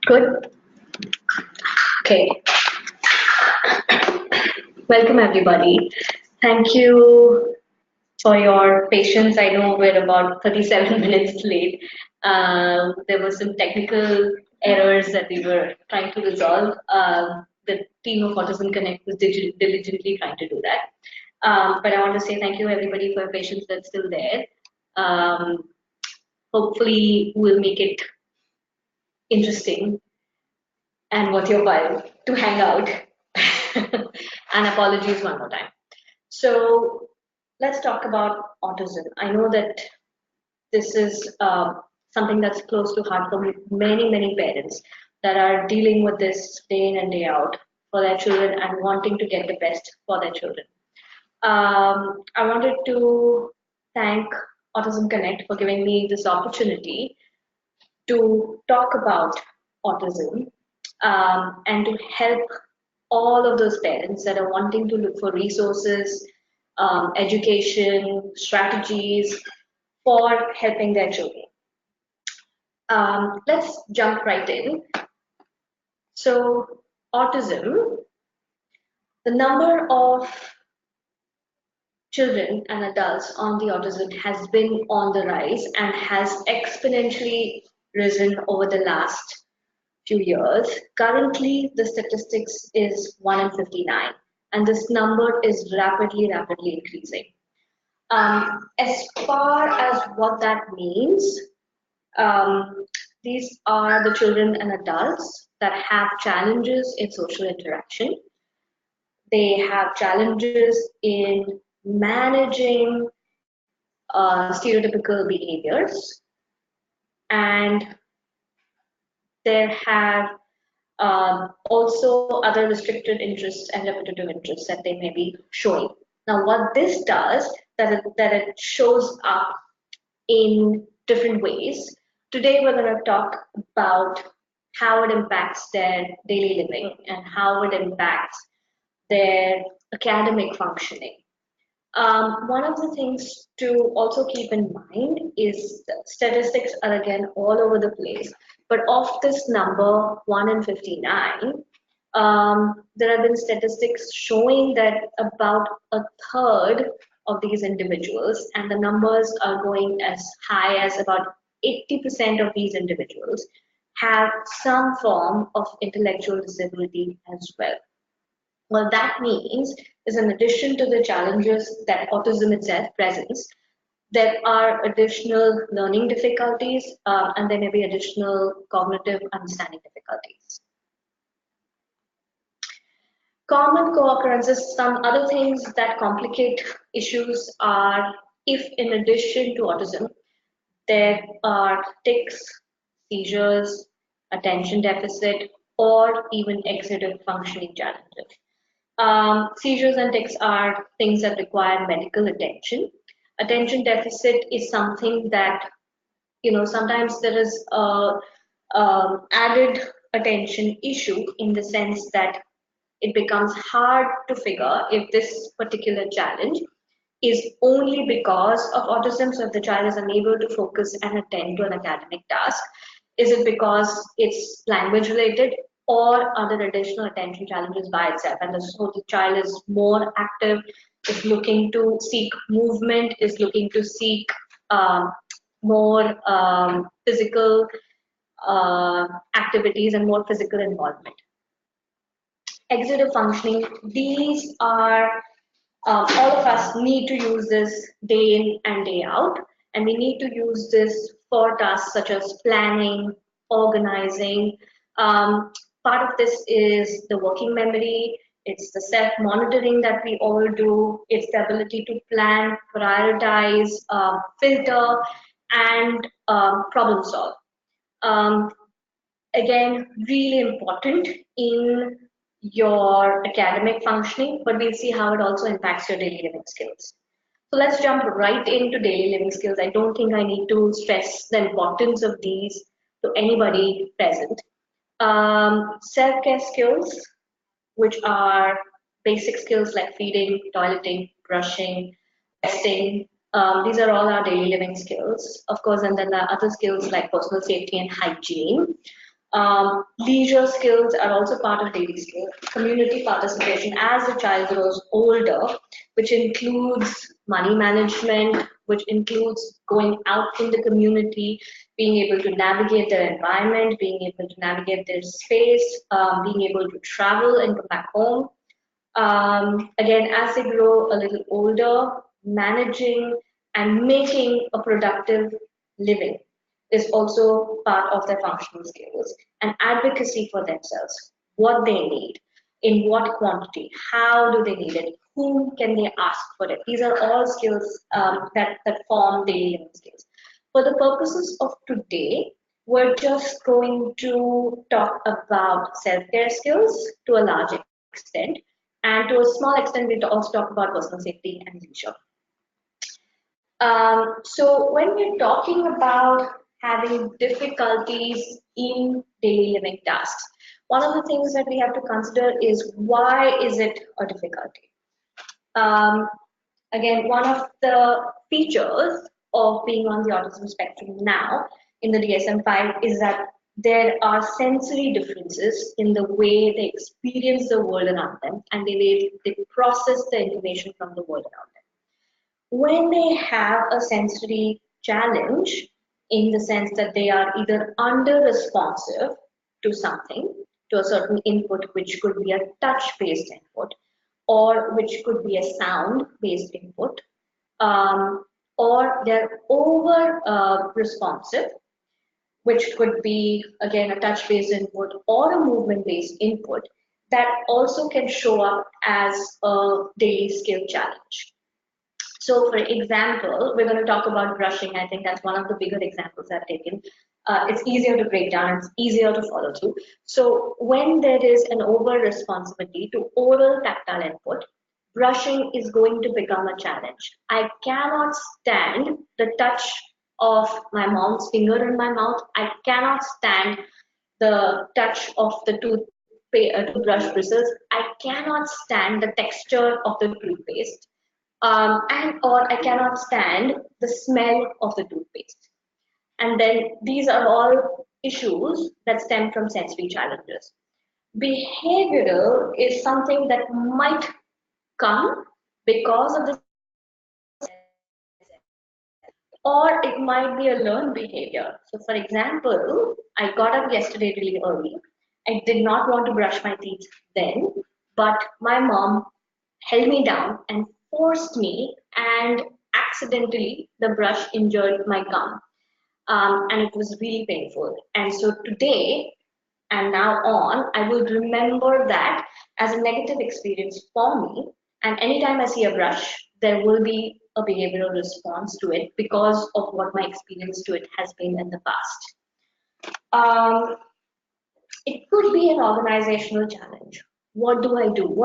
Good. Okay. Welcome, everybody. Thank you for your patience. I know we're about 37 minutes late. There were some technical errors that we were trying to resolve. The team of Autism Connect was diligently trying to do that. But I want to say thank you, everybody, for your patience that's still there. Hopefully, we'll make it interesting and worth your while to hang out. And apologies one more time. So let's talk about autism. I know that this is something that's close to heart for many parents that are dealing with this day in and day out for their children and wanting to get the best for their children. I wanted to thank Autism Connect for giving me this opportunity to talk about autism and to help all of those parents that are wanting to look for resources, education, strategies for helping their children. Let's jump right in. So, autism, the number of children and adults on the autism has been on the rise and has exponentially risen over the last few years. Currently, the statistics is 1 in 59, and this number is rapidly increasing. As far as what that means, these are the children and adults that have challenges in social interaction. They have challenges in managing stereotypical behaviors, and they have also other restricted interests and repetitive interests that they may be showing. Now, what this does, that it shows up in different ways. Today, we're going to talk about how it impacts their daily living and how it impacts their academic functioning. One of the things to also keep in mind is that statistics are again all over the place. But of this number, 1 in 59, there have been statistics showing that about a third of these individuals, and the numbers are going as high as about 80% of these individuals, have some form of intellectual disability as well. What that means is, in addition to the challenges that autism itself presents, there are additional learning difficulties and there may be additional cognitive understanding difficulties. Common co-occurrences, some other things that complicate issues are if in addition to autism, there are tics, seizures, attention deficit, or even executive functioning challenges. Seizures and tics are things that require medical attention. Attention deficit is something that, sometimes there is a added attention issue in the sense that it becomes hard to figure if this particular challenge is only because of autism. So if the child is unable to focus and attend to an academic task, is it because it's language related, or are there additional attention challenges by itself? And so the child is more active, is looking to seek movement, is looking to seek more physical activities and more physical involvement. Executive functioning, these are, all of us need to use this day in and day out, and we need to use this for tasks such as planning, organizing. Part of this is the working memory, it's the self-monitoring that we all do, it's the ability to plan, prioritize, filter, and problem solve. Again, really important in your academic functioning, but we'll see how it also impacts your daily living skills. So let's jump right into daily living skills. I don't think I need to stress the importance of these to anybody present. Self-care skills, which are basic skills like feeding, toileting, brushing, resting. These are all our daily living skills, of course, and then there are other skills like personal safety and hygiene. Leisure skills are also part of daily skills. Community participation as the child grows older, which includes money management, which includes going out in the community, being able to navigate their environment, being able to navigate their space, being able to travel and come back home. Again, as they grow a little older, managing and making a productive living is also part of their functional skills, and advocacy for themselves, what they need, in what quantity, how do they need it, whom can they ask for it. These are all skills that form daily living skills. For the purposes of today, we're just going to talk about self-care skills to a large extent, and to a small extent, we'll also talk about personal safety and leisure. So when we're talking about having difficulties in daily living tasks, one of the things that we have to consider is why is it a difficulty? Um, Again, one of the features of being on the autism spectrum now in the DSM-5 is that there are sensory differences in the way they experience the world around them and the way they process the information from the world around them. When they have a sensory challenge, in the sense that they are either under responsive to something, to a certain input, which could be a touch based input, or which could be a sound based input, or they're over responsive, which could be again a touch based input or a movement based input, that also can show up as a daily skill challenge. So, for example, we're going to talk about brushing. I think that's one of the bigger examples I've taken. It's easier to break down, it's easier to follow through. So, when there is an over responsibility to oral tactile input, brushing is going to become a challenge. I cannot stand the touch of my mom's finger in my mouth. I cannot stand the touch of the toothbrush bristles. I cannot stand the texture of the toothpaste, and or I cannot stand the smell of the toothpaste. And then these are all issues that stem from sensory challenges. Behavioral is something that might come because of the, or it might be a learned behavior. So, for example, I got up yesterday really early. I did not want to brush my teeth then, but my mom held me down and forced me, and accidentally the brush injured my gum. And it was really painful. And so today and now on, I will remember that as a negative experience for me. And anytime I see a brush, there will be a behavioral response to it because of what my experience to it has been in the past. It could be an organizational challenge. What do I do?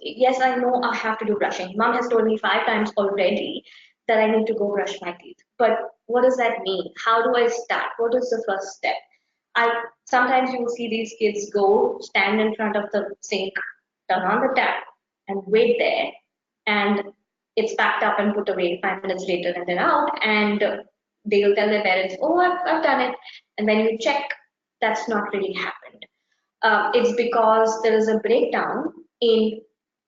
Yes, I know I have to do brushing. Mom has told me 5 times already that I need to go brush my teeth. But what does that mean? How do I start? What is the first step? Sometimes you will see these kids go stand in front of the sink, turn on the tap, and wait there, and it's packed up and put away 5 minutes later, and they're out, and they will tell their parents, "Oh, I've done it," and when you check, that's not really happened. It's because there is a breakdown in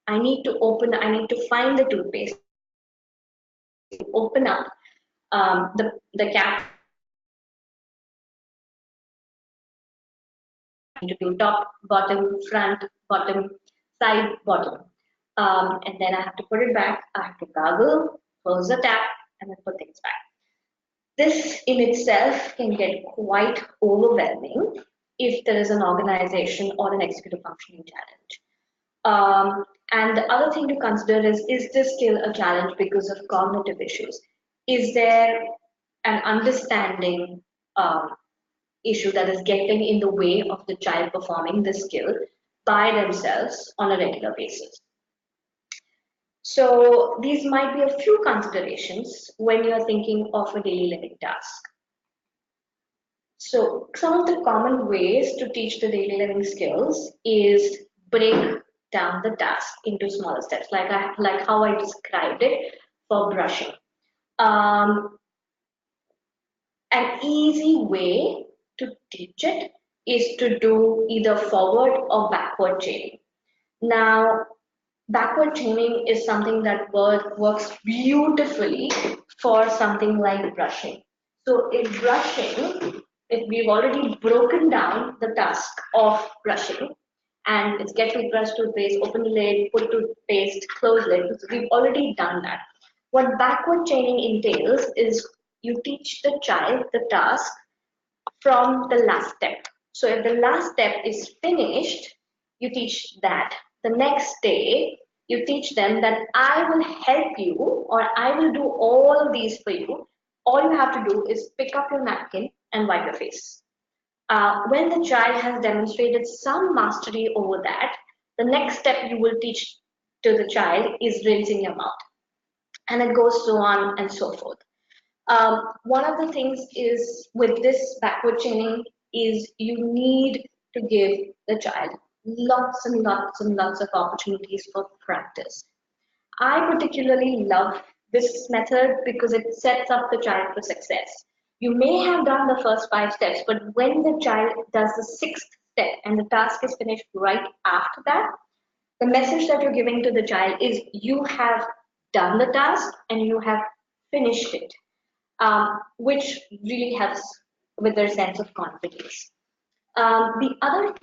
I need to find the toothpaste, open up the cap to do top, bottom, front, bottom, side, bottom. And then I have to put it back, I have to gargle, close the tap, and then put things back. This in itself can get quite overwhelming if there is an organization or an executive functioning challenge. And the other thing to consider is this skill a challenge because of cognitive issues? Is there an understanding issue that is getting in the way of the child performing this skill by themselves on a regular basis? So these might be a few considerations when you're thinking of a daily living task. So some of the common ways to teach the daily living skills is break down the task into smaller steps, like how I described it for brushing. An easy way to teach it is to do either forward or backward chaining. Now, backward chaining is something that works beautifully for something like brushing. So in brushing, if we've already broken down the task of brushing, and it's get toothbrush, toothpaste, open the lid, put toothpaste, close lid, so we've already done that. What backward chaining entails is you teach the child the task from the last step. So if the last step is finished, you teach that. The next day, you teach them that I will help you or I will do all of these for you. All you have to do is pick up your napkin and wipe your face. When the child has demonstrated some mastery over that, the next step you will teach to the child is rinsing your mouth. And it goes so on and so forth. One of the things is with this backward chaining is you need to give the child lots and lots and lots of opportunities for practice. I particularly love this method because it sets up the child for success. You may have done the first 5 steps, but when the child does the 6th step and the task is finished right after that, the message that you're giving to the child is you have done the task and you have finished it, which really helps with their sense of confidence. The other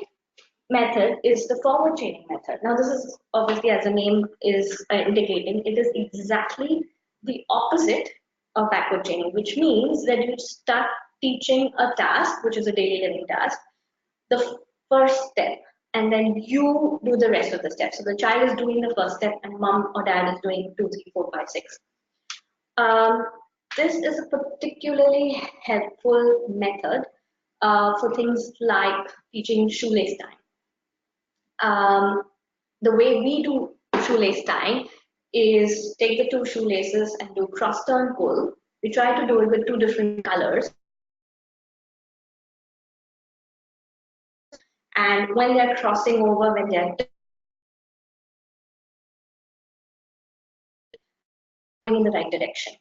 method is the forward chaining method. Now, this is obviously, as the name is indicating, it is exactly the opposite of backward chaining, which means that you start teaching a task, which is a daily living task, the first step, and then you do the rest of the steps. So the child is doing the first step, and mom or dad is doing 2, 3, 4, 5, 6. This is a particularly helpful method for things like teaching shoelace time. The way we do shoelace tying is take the 2 shoelaces and do cross turn pull. We try to do it with 2 different colors. And when they're crossing over, when they're in the right direction.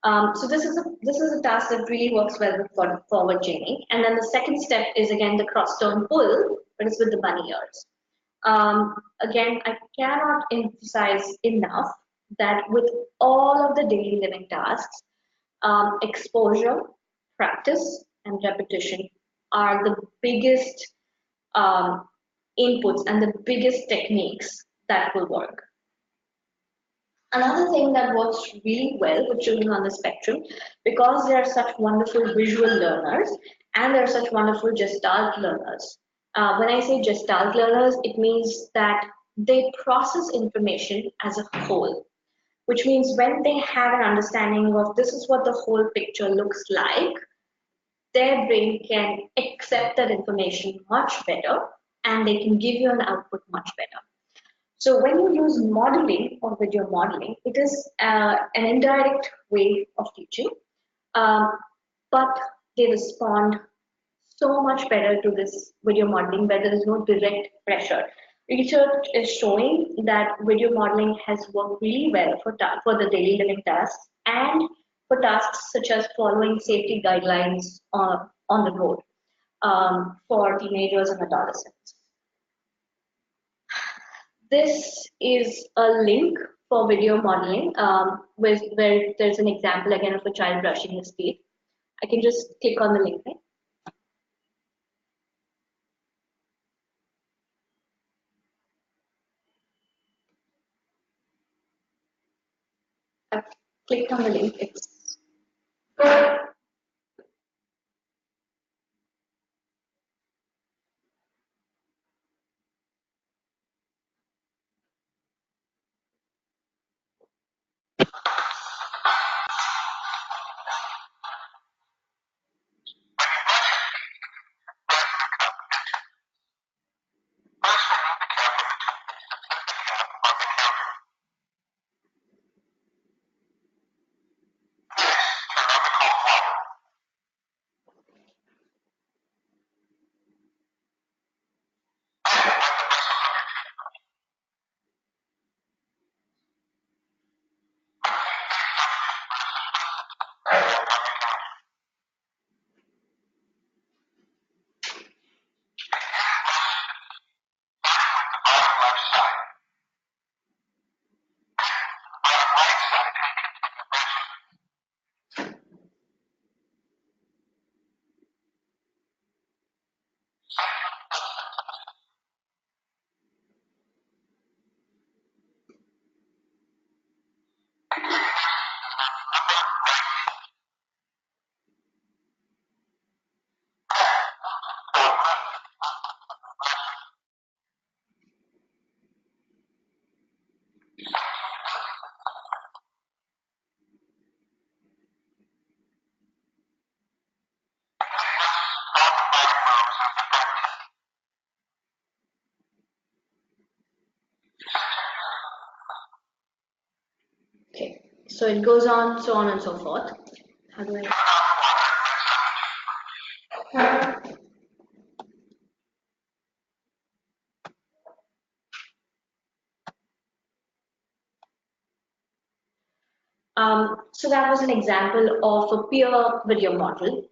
So this is a task that really works well with forward chaining. And then the second step is again the cross turn pull, but it's with the bunny ears. Again, I cannot emphasize enough that with all of the daily living tasks, exposure, practice, and repetition are the biggest inputs and the biggest techniques that will work. Another thing that works really well with children on the spectrum, because they are such wonderful visual learners and they're such wonderful gestalt learners. When I say gestalt learners, it means that they process information as a whole, which means when they have an understanding of this is what the whole picture looks like, their brain can accept that information much better and they can give you an output much better. So when you use modeling or video modeling, it is an indirect way of teaching, but they respond so much better to this video modeling where there is no direct pressure. Research is showing that video modeling has worked really well for the daily living tasks and for tasks such as following safety guidelines on the road for teenagers and adolescents. This is a link for video modeling where there's an example again of a child brushing his teeth. I can just click on the link. Right? I've clicked on the link. It's So it goes on, so on and so forth. How do I? So that was an example of a peer video model,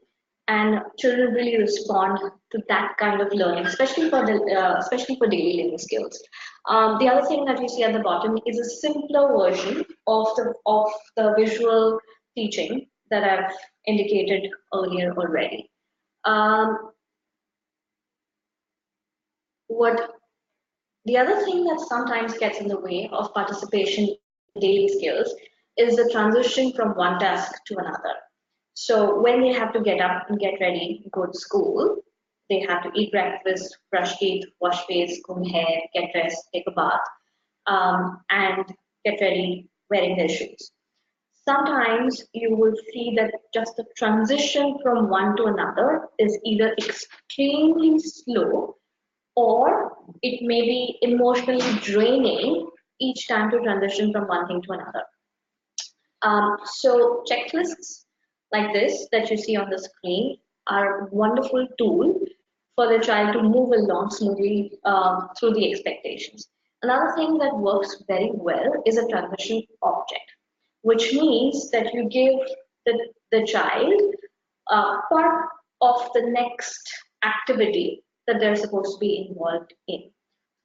and children really respond to that kind of learning, especially for daily living skills. The other thing that you see at the bottom is a simpler version of the visual teaching that I've indicated earlier already. What The other thing that sometimes gets in the way of participation in daily skills is the transition from one task to another. So when they have to get up and get ready, go to school, they have to eat breakfast, brush teeth, wash face, comb hair, get dressed, take a bath, and get ready wearing their shoes. Sometimes you will see that just the transition from one to another is either extremely slow or it may be emotionally draining each time to transition from one thing to another. So checklists like this that you see on the screen are a wonderful tool for the child to move along smoothly through the expectations. Another thing that works very well is a transition object, which means that you give the child part of the next activity that they're supposed to be involved in.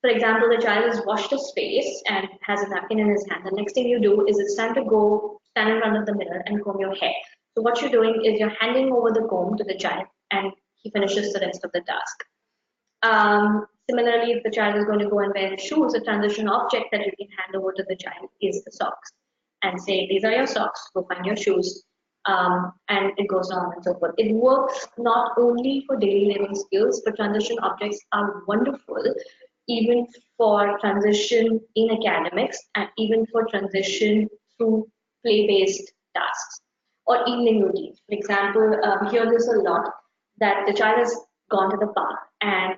For example, the child has washed his face and has a napkin in his hand. The next thing you do is it's time to go stand in front of the mirror and comb your hair. So what you're doing is you're handing over the comb to the child and he finishes the rest of the task. Similarly, if the child is going to go and wear shoes, a transition object that you can hand over to the child is the socks and say, these are your socks, go find your shoes, and it goes on and so forth. It works not only for daily living skills, but transition objects are wonderful even for transition in academics and even for transition through play-based tasks or evening routines. For example, we hear this a lot that the child has gone to the park and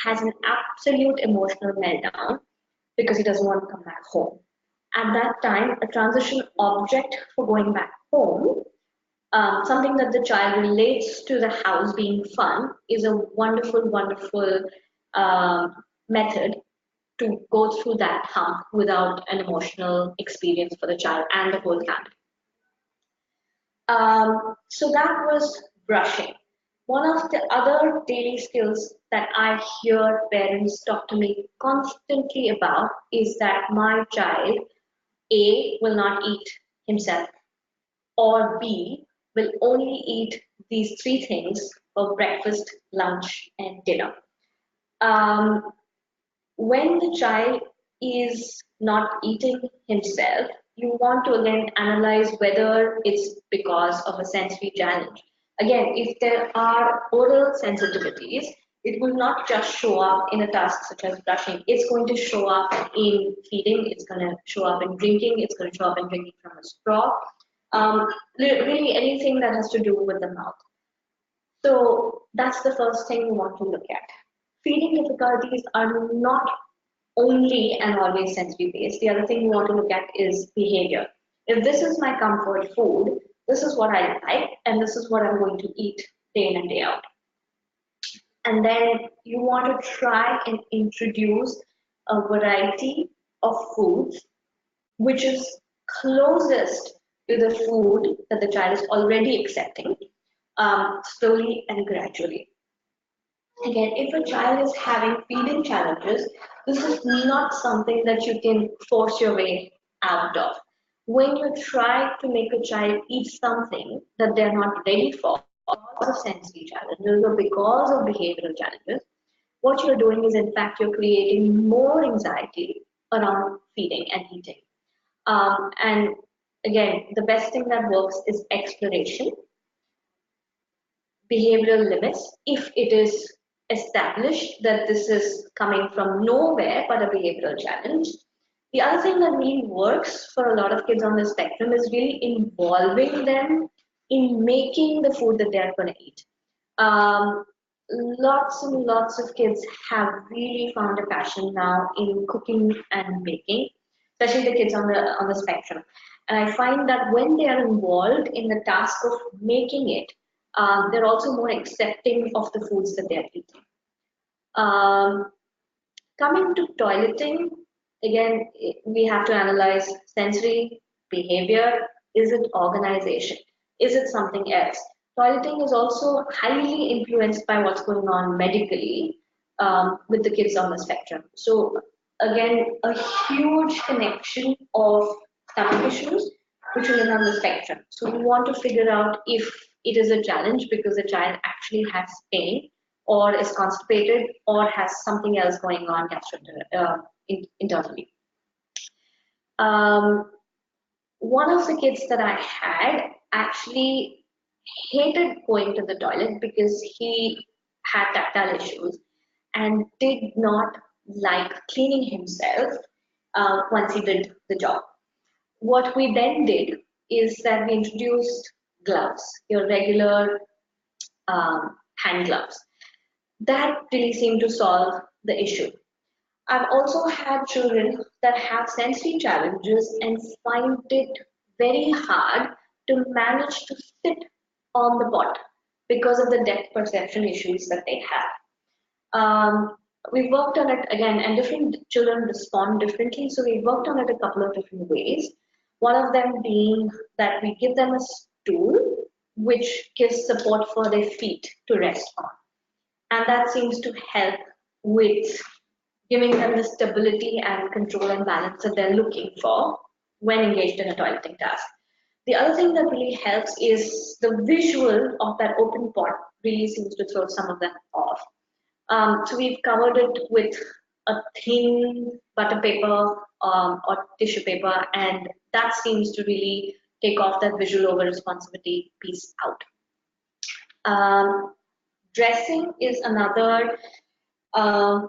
has an absolute emotional meltdown because he doesn't want to come back home. At that time, a transition object for going back home, something that the child relates to the house being fun, is a wonderful, wonderful method to go through that hump without an emotional experience for the child and the whole family. So that was brushing. One of the other daily skills that I hear parents talk to me constantly about is that my child, A, will not eat himself, or B, will only eat these three things for breakfast, lunch, and dinner. When the child is not eating himself, you want to again analyze whether it's because of a sensory challenge. Again, if there are oral sensitivities, it will not just show up in a task such as brushing. It's going to show up in feeding, it's going to show up in drinking, it's going to show up in drinking from a straw. Really anything that has to do with the mouth. So that's the first thing you want to look at. Feeding difficulties are not only and always sensory based. The other thing you want to look at is behavior. If this is my comfort food, this is what I like, and this is what I'm going to eat day in and day out. And then you want to try and introduce a variety of foods which is closest to the food that the child is already accepting, slowly and gradually. Again, if a child is having feeding challenges, this is not something that you can force your way out of. When you try to make a child eat something that they're not ready for because of sensory challenges or because of behavioral challenges, what you're doing is in fact you're creating more anxiety around feeding and eating. And again, the best thing that works is exploration, behavioral limits, if it is established that this is coming from nowhere but a behavioral challenge. The other thing that really works for a lot of kids on the spectrum is really involving them in making the food that they're going to eat. Lots and lots of kids have really found a passion now in cooking and baking, especially the kids on the spectrum. And I find that when they are involved in the task of making it, they're also more accepting of the foods that they're eating. Coming to toileting, again, we have to analyze sensory behavior. Is it organization? Is it something else? Toileting is also highly influenced by what's going on medically with the kids on the spectrum. So again, a huge connection of stomach issues with children on the spectrum. So we want to figure out if it is a challenge because the child actually has pain or is constipated or has something else going on internally. One of the kids that I had actually hated going to the toilet because he had tactile issues and did not like cleaning himself once he did the job. What we then did is that we introduced gloves, your regular hand gloves. That really seemed to solve the issue. I've also had children that have sensory challenges and find it very hard to manage to sit on the pot because of the depth perception issues that they have. We worked on it again, and different children respond differently, so we worked on it a couple of different ways. One of them being that we give them a stool which gives support for their feet to rest on. And that seems to help with giving them the stability and control and balance that they're looking for when engaged in a toileting task. The other thing that really helps is the visual of that open pot really seems to throw some of them off. So we've covered it with a thin butter paper or tissue paper, and that seems to really take off that visual over responsibility piece out. Dressing is another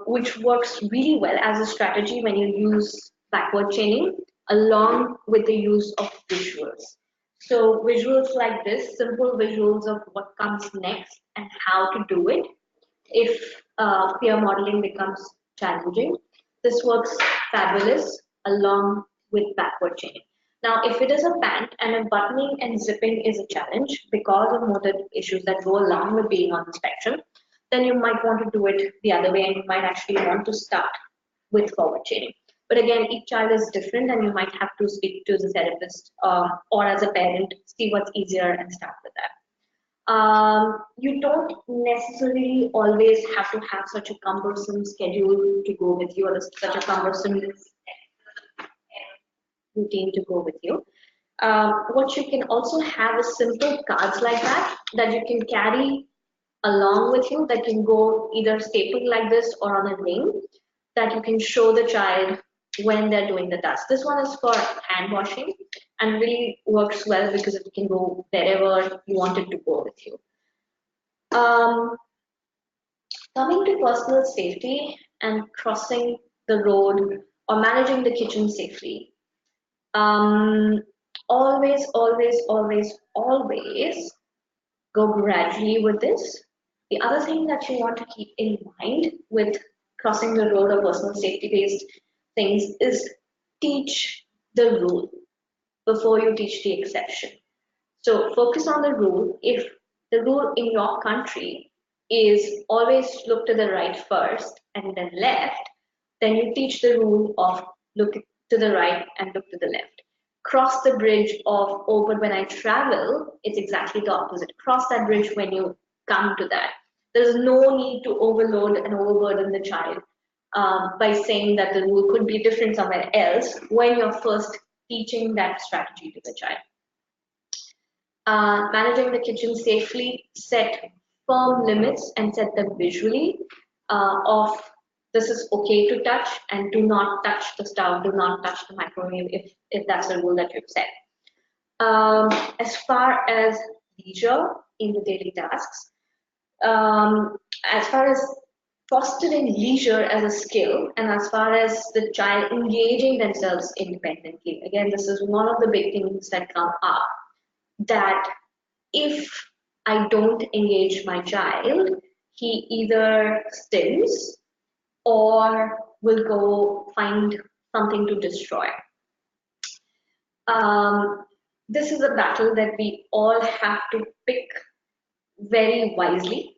which works really well as a strategy when you use backward chaining along with the use of visuals. So visuals like this, simple visuals of what comes next and how to do it if peer modeling becomes challenging. This works fabulous along with backward chaining. Now, if it is a pant and a buttoning and zipping is a challenge because of motor issues that go along with being on the spectrum, then you might want to do it the other way and you might actually want to start with forward chaining. But again, each child is different and you might have to speak to the therapist or as a parent, see what's easier and start with that. You don't necessarily always have to have such a cumbersome schedule to go with you or such a cumbersome routine to go with you. What you can also have is simple cards like that you can carry along with you that can go either stapled like this or on a ring that you can show the child when they're doing the task. This one is for hand washing and really works well because it can go wherever you want it to go with you. Coming to personal safety and crossing the road or managing the kitchen safely. Always go gradually with this. The other thing that you want to keep in mind with crossing the road of personal safety based things is teach the rule before you teach the exception. So focus on the rule. If the rule in your country is always look to the right first and then left, then you teach the rule of look to the right and look to the left. Cross the bridge of, oh, but when I travel, it's exactly the opposite. Cross that bridge when you come to that. There's no need to overload and overburden the child by saying that the rule could be different somewhere else when you're first teaching that strategy to the child. Managing the kitchen safely, set firm limits and set them visually of this is okay to touch and do not touch the stove, do not touch the microwave if that's the rule that you've set. As far as leisure in the daily tasks, as far as fostering leisure as a skill and as far as the child engaging themselves independently, again, this is one of the big things that come up, that if I don't engage my child, he either stims or will go find something to destroy. This is a battle that we all have to pick very wisely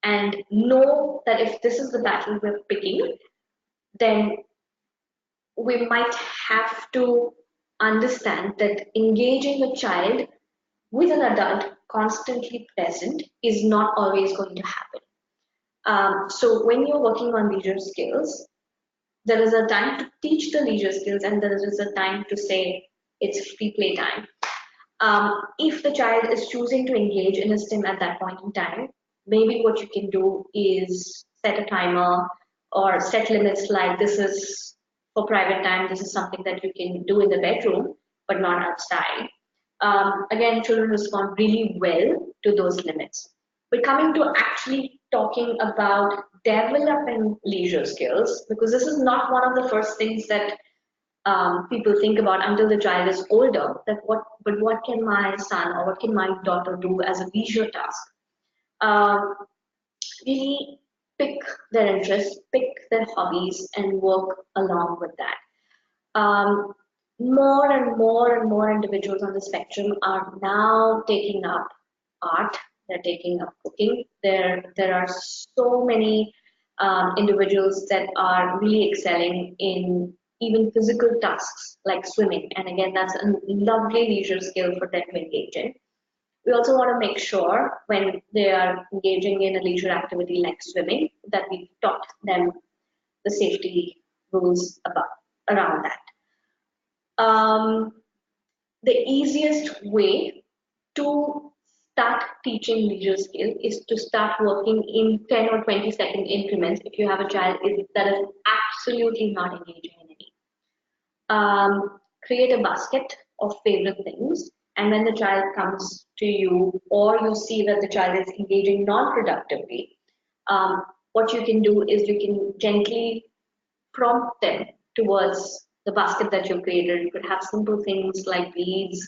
and know that if this is the battle we're picking, then we might have to understand that engaging a child with an adult constantly present is not always going to happen. So when you're working on leisure skills, there is a time to teach the leisure skills and there is a time to say it's free play time. If the child is choosing to engage in a STEM at that point in time, maybe what you can do is set a timer or set limits like this is for private time, this is something that you can do in the bedroom, but not outside. Again, children respond really well to those limits. But coming to actually talking about developing leisure skills, because this is not one of the first things that people think about until the child is older, that what can my son or what can my daughter do as a leisure task? Really pick their interests, pick their hobbies, and work along with that. Um, More and more and more individuals on the spectrum are now taking up art, they're taking up cooking. There are so many individuals that are really excelling in even physical tasks like swimming. And again, that's a lovely leisure skill for them to engage in. We also want to make sure when they are engaging in a leisure activity like swimming that we've taught them the safety rules around that. The easiest way to start teaching leisure skill is to start working in 10 or 20-second increments if you have a child that is absolutely not engaging in any. Create a basket of favorite things, and when the child comes to you or you see that the child is engaging non-productively, what you can do is you can gently prompt them towards the basket that you've created. You could have simple things like beads,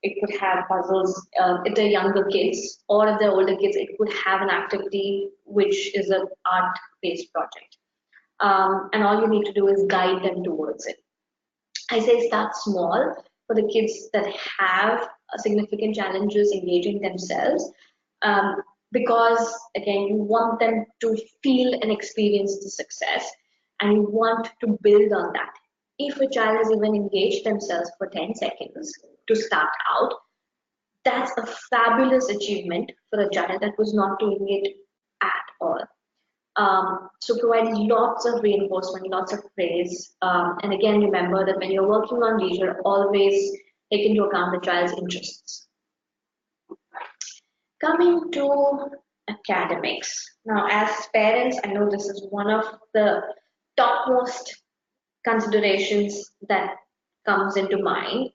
it could have puzzles. If they're younger kids or if they're older kids, it could have an activity which is an art-based project. And all you need to do is guide them towards it. I say start small for the kids that have significant challenges engaging themselves, because again, you want them to feel and experience the success and you want to build on that. If a child has even engaged themselves for 10 seconds to start out, that's a fabulous achievement for a child that was not doing it at all. So provide lots of reinforcement, lots of praise. And again, remember that when you're working on leisure, always take into account the child's interests. Coming to academics. Now, as parents, I know this is one of the topmost considerations that comes into mind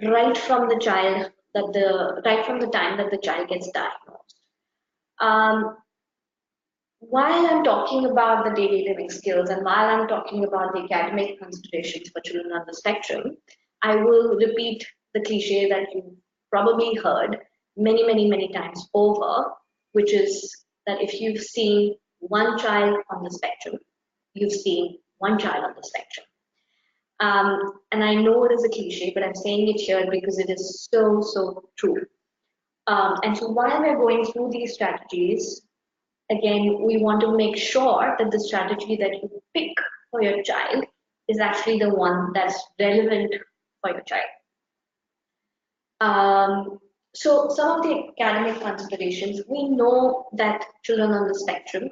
right from the time that the child gets diagnosed. While I'm talking about the daily living skills and while I'm talking about the academic considerations for children on the spectrum, I will repeat the cliche that you've probably heard many, many, many times over, which is that if you've seen one child on the spectrum, you've seen one child on the spectrum. And I know it is a cliche, but I'm saying it here because it is so, so true. And so while we're going through these strategies, again, we want to make sure that the strategy that you pick for your child is actually the one that's relevant for your child. So some of the academic considerations, we know that children on the spectrum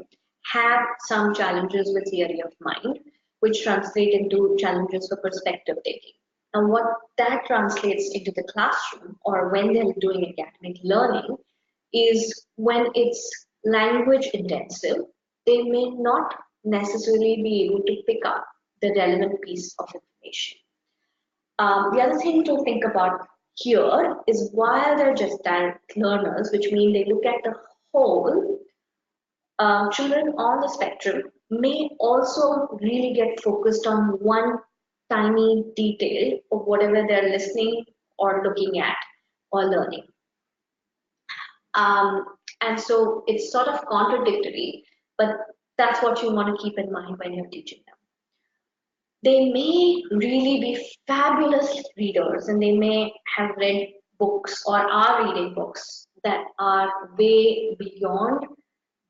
have some challenges with theory of mind, which translate into challenges for perspective taking. And what that translates into the classroom or when they're doing academic learning is when it's language intensive, they may not necessarily be able to pick up the relevant piece of information. The other thing to think about here is while they're just direct learners, which means they look at the whole, children on the spectrum may also really get focused on one tiny detail of whatever they're listening or looking at or learning. And so it's sort of contradictory, but that's what you want to keep in mind when you're teaching them. they may really be fabulous readers and they may have read books or are reading books that are way beyond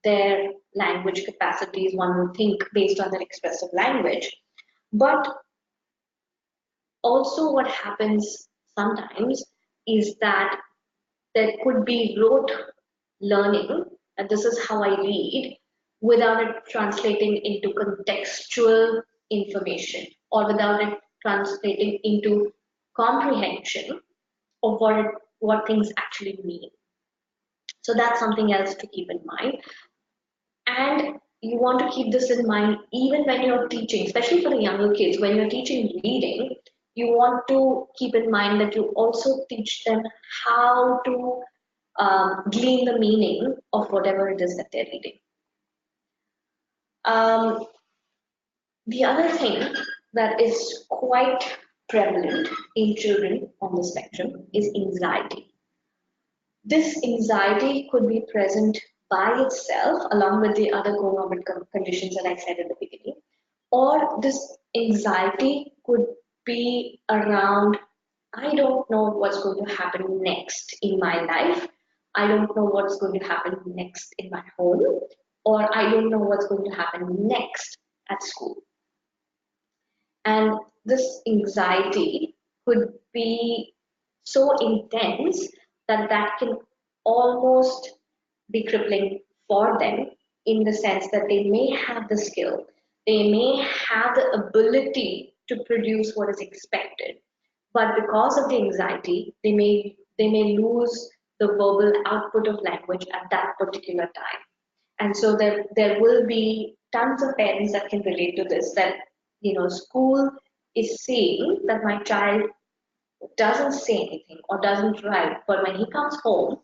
their language capacities, one would think, based on their expressive language. But also, what happens sometimes is that there could be rote learning, and this is how I read, without it translating into contextual information or without it translating into comprehension of what things actually mean. So that's something else to keep in mind. And you want to keep this in mind even when you're teaching, especially for the younger kids, when you're teaching reading, you want to keep in mind that you also teach them how to glean the meaning of whatever it is that they're reading. Um, the other thing that is quite prevalent in children on the spectrum is anxiety. This anxiety could be present by itself along with the other comorbid conditions that I said at the beginning, or this anxiety could be around, I don't know what's going to happen next in my life, I don't know what's going to happen next in my home, or I don't know what's going to happen next at school. And this anxiety could be so intense that that can almost be crippling for them, in the sense that they may have the skill, they may have the ability to produce what is expected, but because of the anxiety, they may lose the verbal output of language at that particular time. And so there will be tons of parents that can relate to this, that school is seeing that my child doesn't say anything or doesn't write, but when he comes home,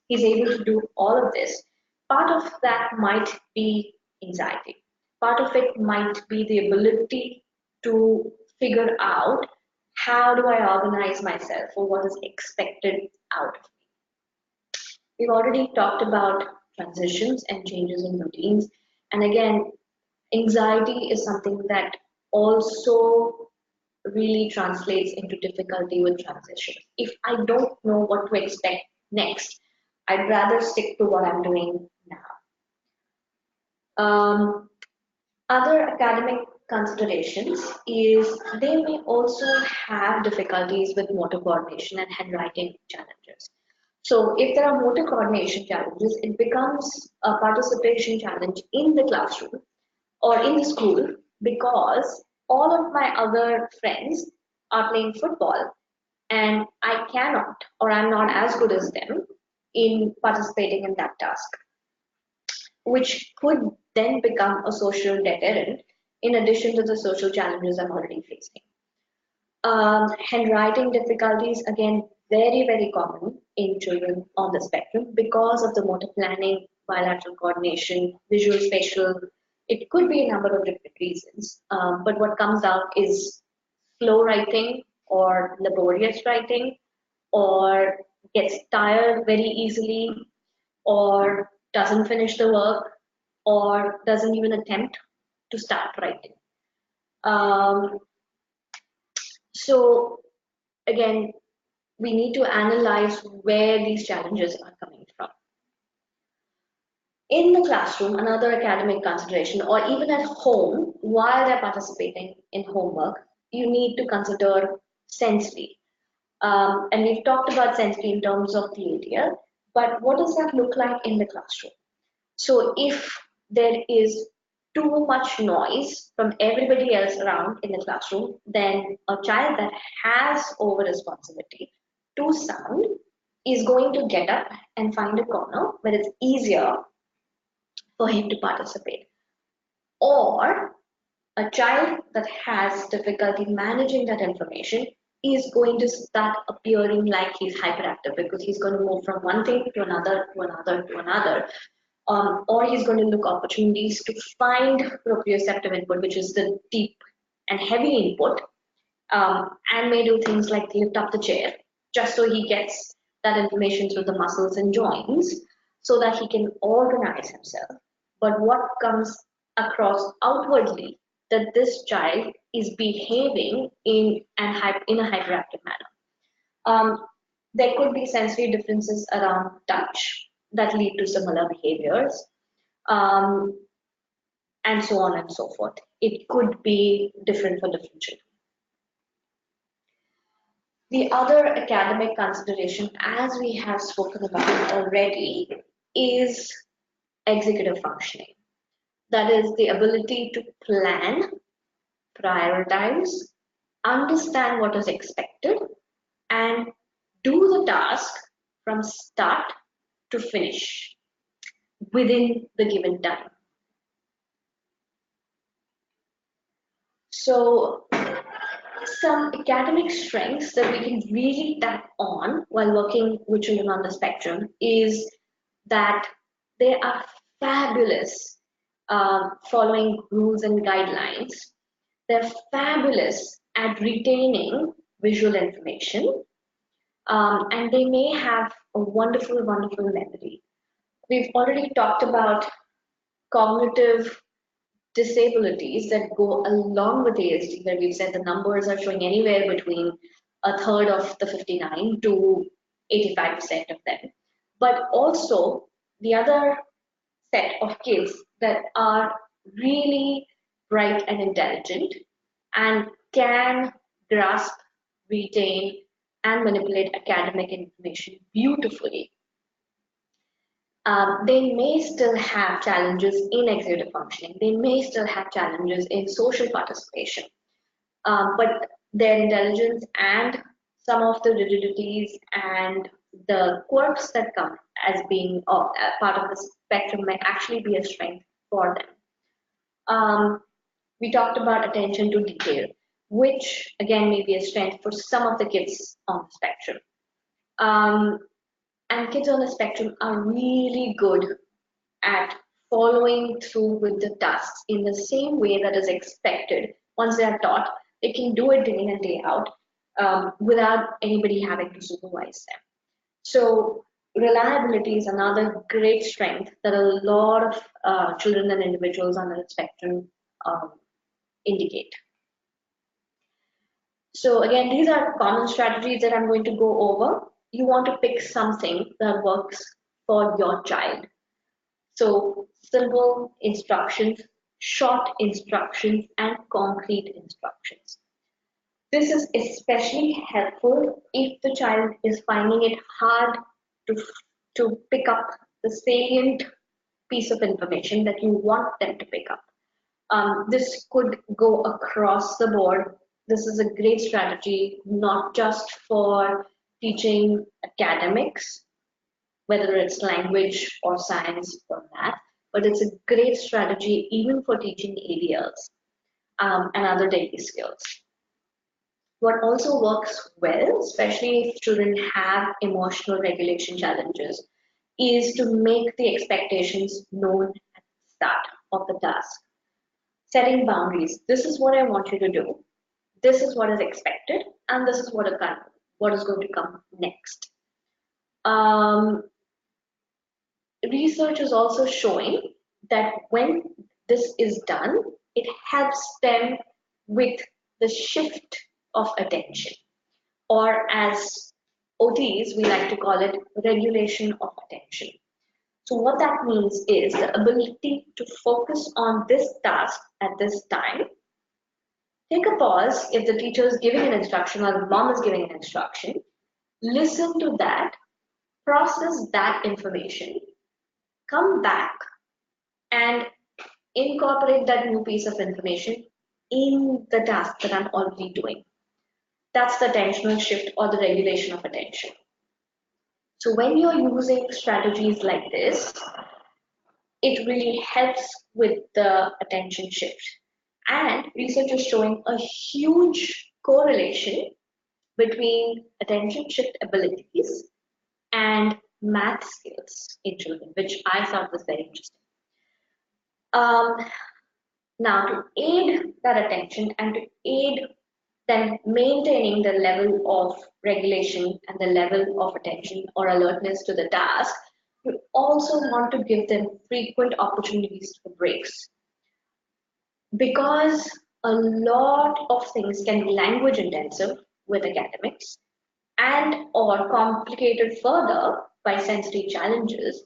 he's able to do all of this. Part of that might be anxiety. Part of it might be the ability to figure out, how do I organize myself for what is expected out of me. We've already talked about transitions and changes in routines. And again, anxiety is something that also really translates into difficulty with transitions. If I don't know what to expect next, I'd rather stick to what I'm doing now. Other academic considerations is they may also have difficulties with motor coordination and handwriting challenges. So if there are motor coordination challenges, it becomes a participation challenge in the classroom or in the school, because all of my other friends are playing football and I cannot, or I'm not as good as them in participating in that task, which could then become a social deterrent in addition to the social challenges I'm already facing. Handwriting difficulties, again, very, very common in children on the spectrum because of the motor planning, bilateral coordination, visual, spatial. It could be a number of different reasons, but what comes out is slow writing or laborious writing, or gets tired very easily, or doesn't finish the work, or doesn't even attempt to start writing. So again, we need to analyze where these challenges are coming from. In the classroom, another academic consideration, or even at home, while they're participating in homework, you need to consider sensory. And we've talked about sensory in terms of the area, but what does that look like in the classroom? So if there is too much noise from everybody else around in the classroom, then a child that has over responsibility to sound is going to get up and find a corner where it's easier for him to participate. Or a child that has difficulty managing that information is going to start appearing like he's hyperactive, because he's going to move from one thing to another, to another, to another. Or he's going to look opportunities to find proprioceptive input, which is the deep and heavy input, and may do things like lift up the chair just so he gets that information through the muscles and joints so that he can organize himself. But what comes across outwardly, that this child is behaving in a hyperactive manner. There could be sensory differences around touch that lead to similar behaviors, and so on and so forth. It could be different for different children. The other academic consideration, as we have spoken about already, is executive functioning. That is the ability to plan, prioritize, understand what is expected, and do the task from start to finish within the given time. So, some academic strengths that we can really tap on while working with children on the spectrum is that they are fabulous following rules and guidelines. They're fabulous at retaining visual information, and they may have a wonderful, wonderful memory. We've already talked about cognitive disabilities that go along with ASD, where we've said the numbers are showing anywhere between a third of the 59 to 85% of them. But also the other set of kids that are really bright and intelligent and can grasp, retain, and manipulate academic information beautifully. They may still have challenges in executive functioning. They may still have challenges in social participation. But their intelligence and some of the rigidities and the quirks that come as being part of the spectrum may actually be a strength for them. We talked about attention to detail, which again may be a strength for some of the kids on the spectrum. And kids on the spectrum are really good at following through with the tasks in the same way that is expected. Once they are taught, they can do it day in and day out without anybody having to supervise them. So reliability is another great strength that a lot of children and individuals on the spectrum indicate. So again, these are common strategies that I'm going to go over. You want to pick something that works for your child. So simple instructions, short instructions, and concrete instructions. This is especially helpful if the child is finding it hard to pick up the salient piece of information that you want them to pick up. This could go across the board. This is a great strategy, not just for teaching academics, whether it's language or science or math, but it's a great strategy even for teaching ADLs and other daily skills. What also works well, especially if children have emotional regulation challenges, is to make the expectations known at the start of the task. Setting boundaries. This is what I want you to do. This is what is expected, and this is what is going to come next. Research is also showing that when this is done, it helps them with the shift of attention, or as OTs, we like to call it regulation of attention. So what that means is the ability to focus on this task at this time. Take a pause if the teacher is giving an instruction or the mom is giving an instruction. Listen to that, process that information, come back and incorporate that new piece of information in the task that I'm already doing. That's the attentional shift or the regulation of attention. So when you're using strategies like this, it really helps with the attention shift. And research is showing a huge correlation between attention shift abilities and math skills in children, which I thought was very interesting. Now, to aid that attention and to aid them maintaining the level of regulation and the level of attention or alertness to the task, you also want to give them frequent opportunities for breaks. Because a lot of things can be language intensive with academics and or complicated further by sensory challenges.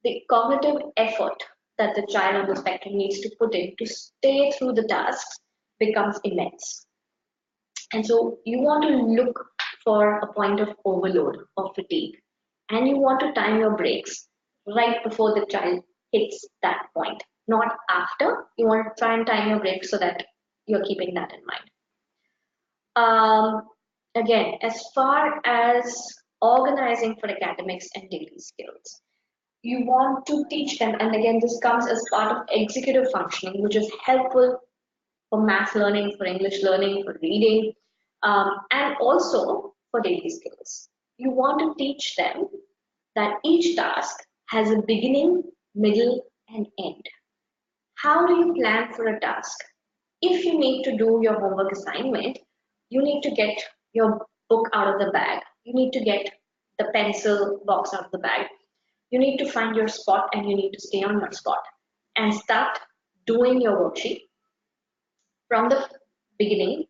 The cognitive effort that the child on the spectrum needs to put in to stay through the tasks becomes immense. And so you want to look for a point of overload or fatigue, and you want to time your breaks right before the child hits that point, not after. You want to try and time your breaks so that you're keeping that in mind. Again, as far as organizing for academics and daily skills, you want to teach them, and again, this comes as part of executive functioning, which is helpful for math learning, for English learning, for reading, and also for daily skills. You want to teach them that each task has a beginning, middle, and end. How do you plan for a task? If you need to do your homework assignment, you need to get your book out of the bag. You need to get the pencil box out of the bag. You need to find your spot and you need to stay on your spot and start doing your worksheet from the beginning,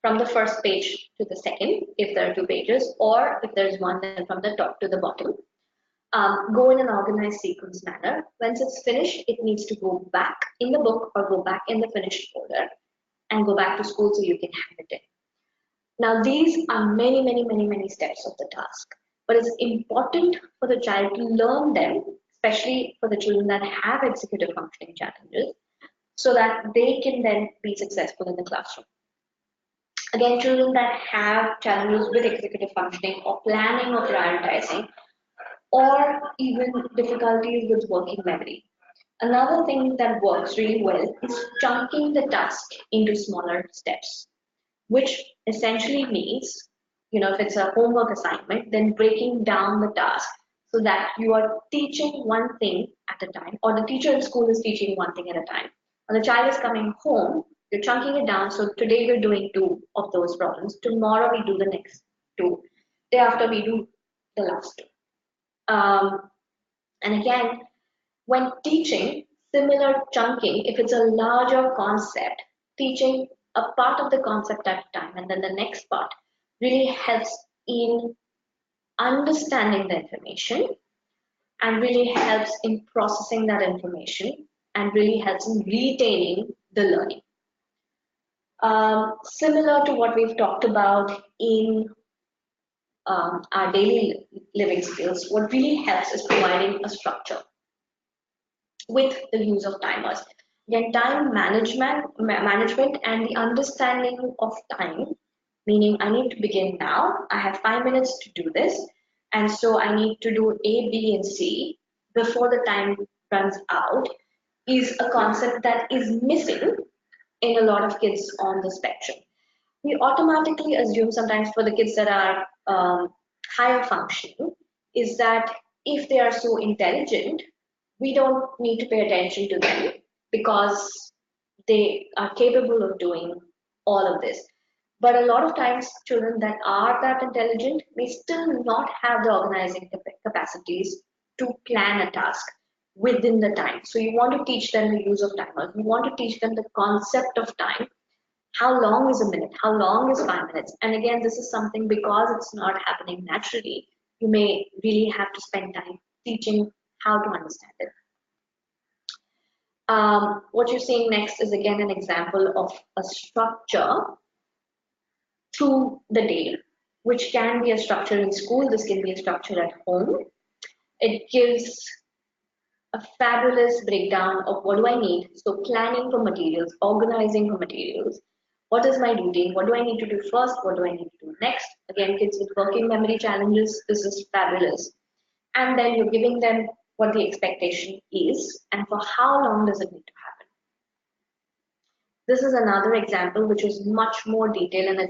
from the first page to the second, if there are 2 pages, or if there's one, then from the top to the bottom. Go in an organized sequence manner. Once it's finished, it needs to go back in the book or go back in the finished folder and go back to school so you can hand it in. Now, these are many steps of the task, but it's important for the child to learn them, especially for the children that have executive functioning challenges, so that they can then be successful in the classroom. Again, children that have challenges with executive functioning or planning or prioritizing, or even difficulties with working memory. Another thing that works really well is chunking the task into smaller steps, which essentially means, if it's a homework assignment, then breaking down the task so that you are teaching one thing at a time, or the teacher in school is teaching one thing at a time. When the child is coming home, you're chunking it down. So today we're doing 2 of those problems. Tomorrow we do the next 2. Day after we do the last 2. And again, when teaching, similar chunking, if it's a larger concept, teaching a part of the concept at a time and then the next part really helps in understanding the information and really helps in processing that information and really helps in retaining the learning. Similar to what we've talked about in our daily living skills, what really helps is providing a structure with the use of timers. Again, time management and the understanding of time, meaning I need to begin now, I have 5 minutes to do this, and so I need to do A, B, and C before the time runs out, is a concept that is missing in a lot of kids on the spectrum. We automatically assume sometimes for the kids that are higher functioning is that if they are so intelligent, we don't need to pay attention to them because they are capable of doing all of this. But a lot of times, children that are that intelligent may still not have the organizing capacities to plan a task within the time. So you want to teach them the use of timers. You want to teach them the concept of time. How long is a minute? How long is 5 minutes? And again, this is something, because it's not happening naturally, you may really have to spend time teaching how to understand it. What you're seeing next is again an example of a structure through the day, which can be a structure in school. This can be a structure at home. It gives a fabulous breakdown of what do I need. So planning for materials, organizing for materials. What is my duty? What do I need to do first? What do I need to do next? Again, kids with working memory challenges, this is fabulous. And then you're giving them what the expectation is and for how long does it need to happen. This is another example which is much more detailed, and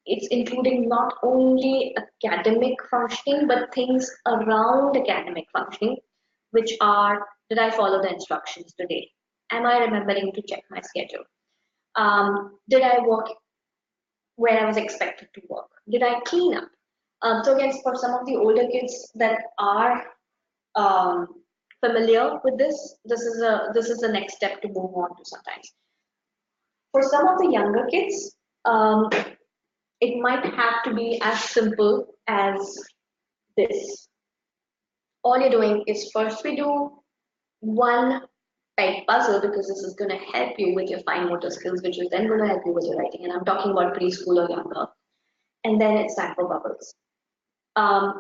it's including not only academic functioning but things around academic functioning, which are, did I follow the instructions today? Am I remembering to check my schedule? Did I work where I was expected to work? Did I clean up? So again, for some of the older kids that are familiar with this, this is the next step to move on to sometimes. For some of the younger kids, it might have to be as simple as this. All you're doing is first we do one peg puzzle because this is going to help you with your fine motor skills, which is then going to help you with your writing. And I'm talking about preschool or younger. And then it's time for bubbles.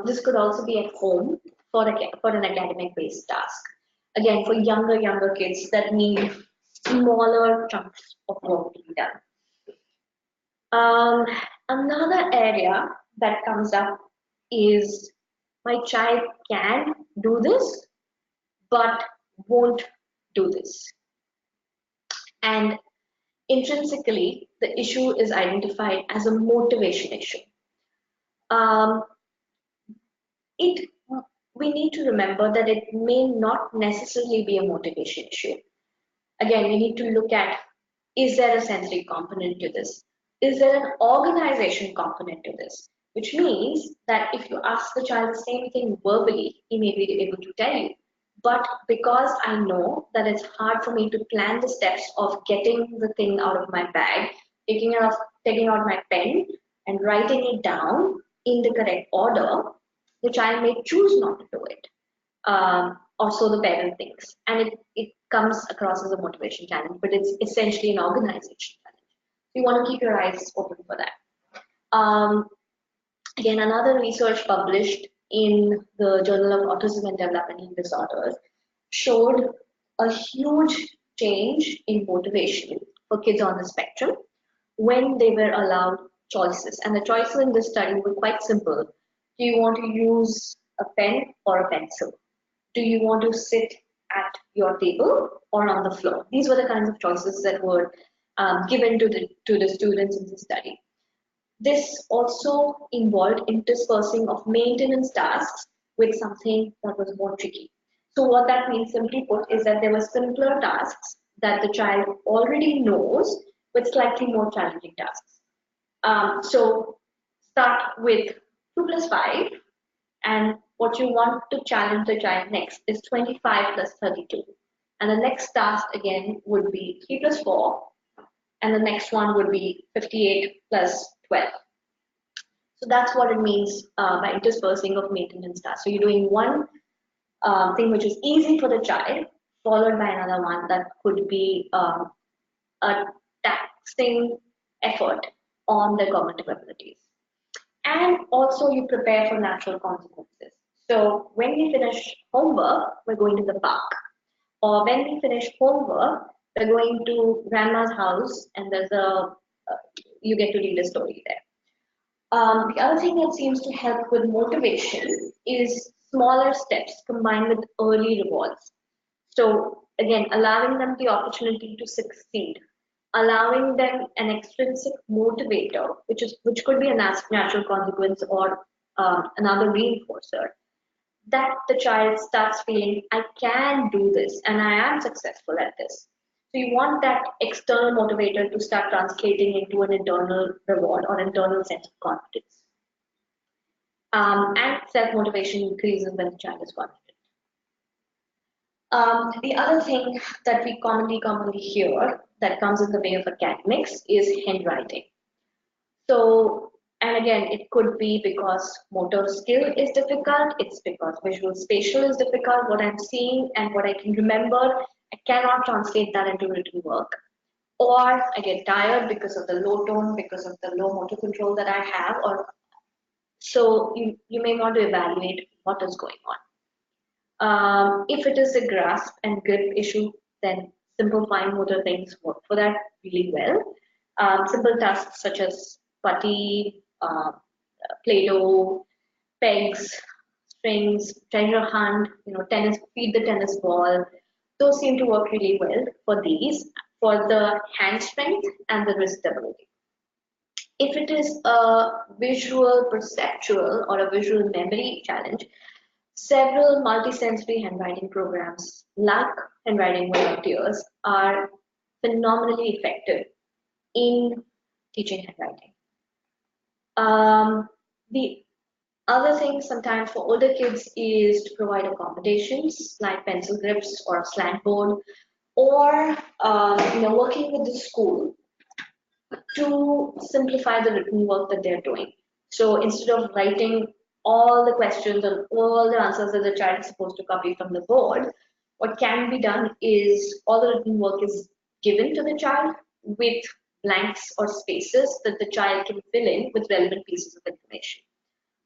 This could also be at home for an academic-based task. Again, for younger kids that need smaller chunks of work to be done. Another area that comes up is my child can do this, but won't do this. And intrinsically, the issue is identified as a motivation issue. We need to remember that it may not necessarily be a motivation issue. Again, we need to look at, is there a sensory component to this? Is there an organization component to this? Which means that if you ask the child the same thing verbally, he may be able to tell you. But because I know that it's hard for me to plan the steps of getting the thing out of my bag, taking out my pen and writing it down in the correct order, the child may choose not to do it. Or so the parent thinks. And it comes across as a motivation challenge, but it's essentially an organization challenge. You want to keep your eyes open for that. Again, another research published in the Journal of Autism and Developmental Disorders showed a huge change in motivation for kids on the spectrum when they were allowed choices. And the choices in this study were quite simple. Do you want to use a pen or a pencil? Do you want to sit at your table or on the floor? These were the kinds of choices that were given to the students in the study. This also involved interspersing of maintenance tasks with something that was more tricky. So what that means, simply put, is that there were simpler tasks that the child already knows with slightly more challenging tasks. So start with 2 plus 5, and what you want to challenge the child next is 25 plus 32. And the next task again would be 3 plus 4, and the next one would be 58 plus 12. So that's what it means by interspersing of maintenance tasks. So you're doing one thing which is easy for the child, followed by another one that could be a taxing effort on their cognitive abilities. And also you prepare for natural consequences. So when we finish homework, we're going to the park. Or when we finish homework, we're going to grandma's house and you get to read a story there. The other thing that seems to help with motivation is smaller steps combined with early rewards. So again, allowing them the opportunity to succeed, allowing them an extrinsic motivator, which could be a natural consequence or another reinforcer, that the child starts feeling, I can do this and I am successful at this. So you want that external motivator to start translating into an internal reward or internal sense of confidence. And self-motivation increases when the child is confident. The other thing that we commonly hear that comes in the way of academics is handwriting. So, and again, it could be because motor skill is difficult, it's because visual spatial is difficult, what I'm seeing and what I can remember, I cannot translate that into written work. Or I get tired because of the low tone, because of the low motor control that I have, or so you may want to evaluate what is going on. If it is a grasp and grip issue, then simple fine motor things work for that really well. Simple tasks such as putty, Play-Doh, pegs, strings, treasure hunt, feed the tennis ball. Those seem to work really well for these, for the hand strength and the wrist stability. If it is a visual perceptual or a visual memory challenge, several multisensory handwriting programs like Handwriting Without Tears are phenomenally effective in teaching handwriting. The other thing sometimes for older kids is to provide accommodations like pencil grips or a slant board, or working with the school to simplify the written work that they're doing. So instead of writing all the questions and all the answers that the child is supposed to copy from the board, what can be done is all the written work is given to the child with blanks or spaces that the child can fill in with relevant pieces of information.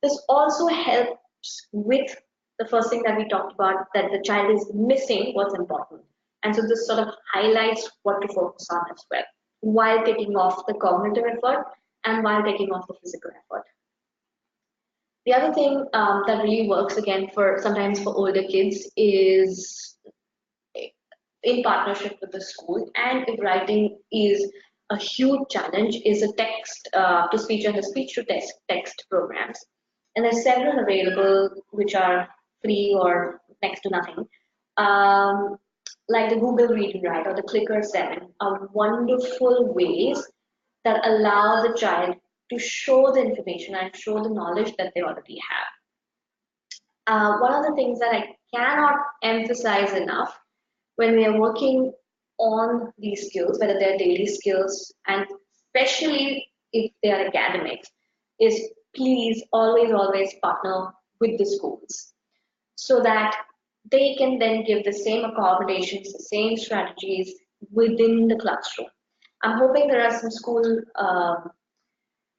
This also helps with the first thing that we talked about, that the child is missing what's important. And so this sort of highlights what to focus on as well, while taking off the cognitive effort and while taking off the physical effort. The other thing that really works again for sometimes for older kids is in partnership with the school, and if writing is a huge challenge, is a text to speech and a speech to text programs. And there's several available which are free or next to nothing. Like the Google Read and Write or the Clicker 7 are wonderful ways that allow the child to show the information and show the knowledge that they already have. One of the things that I cannot emphasize enough when we are working on these skills, whether they're daily skills and especially if they are academics, is please always partner with the schools so that they can then give the same accommodations, the same strategies within the classroom. I'm hoping there are some school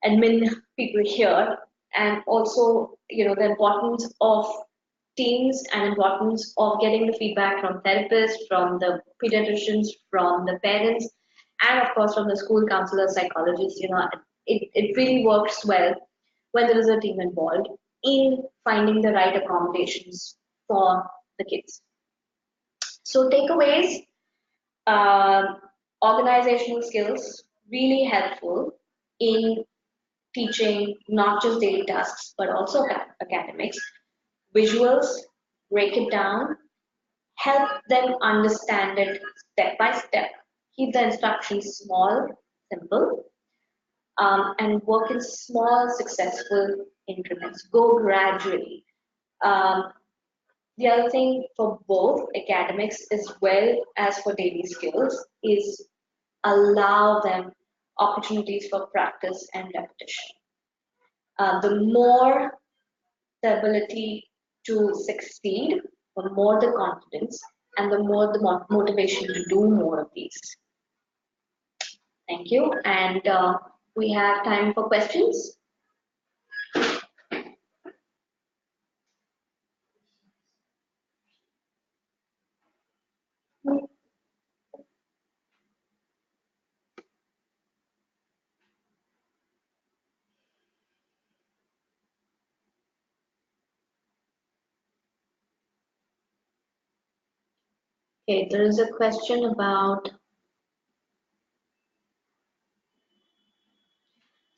admin people here, and also the importance of teams and importance of getting the feedback from therapists, from the pediatricians, from the parents, and of course from the school counselors, psychologists. It really works well when there is a team involved in finding the right accommodations for the kids. So takeaways, organizational skills, really helpful in teaching not just daily tasks but also academics. Visuals, break it down, help them understand it step by step. Keep the instructions small, simple, and work in small, successful increments. Go gradually. Um, the other thing for both academics as well as for daily skills is allow them opportunities for practice and repetition. The more the ability to succeed, the more the confidence, and the more the motivation to do more of these. Thank you. And we have time for questions. Okay, there is a question about,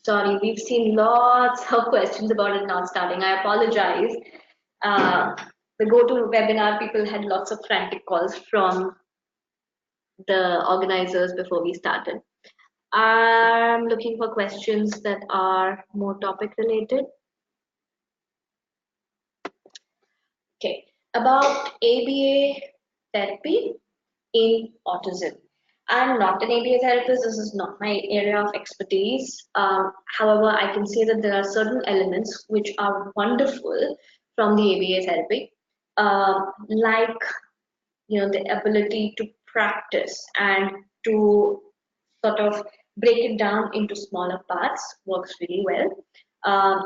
sorry, we've seen lots of questions about it not starting. I apologize. The GoToWebinar people had lots of frantic calls from the organizers before we started. I'm looking for questions that are more topic related. Okay, about ABA therapy in autism. I'm not an ABA therapist, this is not my area of expertise. However, I can say that there are certain elements which are wonderful from the ABA therapy, like the ability to practice and to sort of break it down into smaller parts works really well.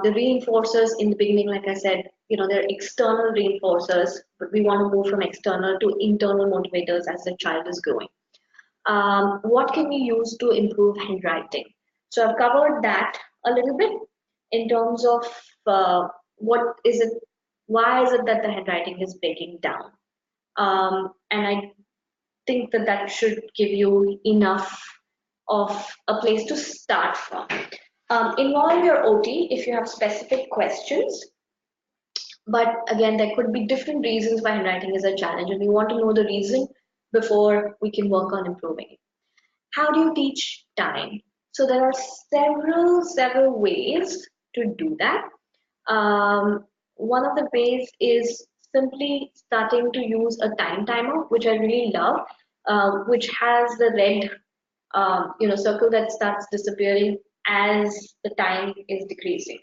The reinforcers in the beginning, like I said, they're external reinforcers, but we want to move from external to internal motivators as the child is growing. What can we use to improve handwriting? So I've covered that a little bit in terms of what is it, why is it that the handwriting is breaking down? And I think that that should give you enough of a place to start from. Involve your OT if you have specific questions. But again, there could be different reasons why handwriting is a challenge, and we want to know the reason before we can work on improving it. How do you teach time? So there are several ways to do that. One of the ways is simply starting to use a time timer, which I really love, which has the red circle that starts disappearing as the time is decreasing.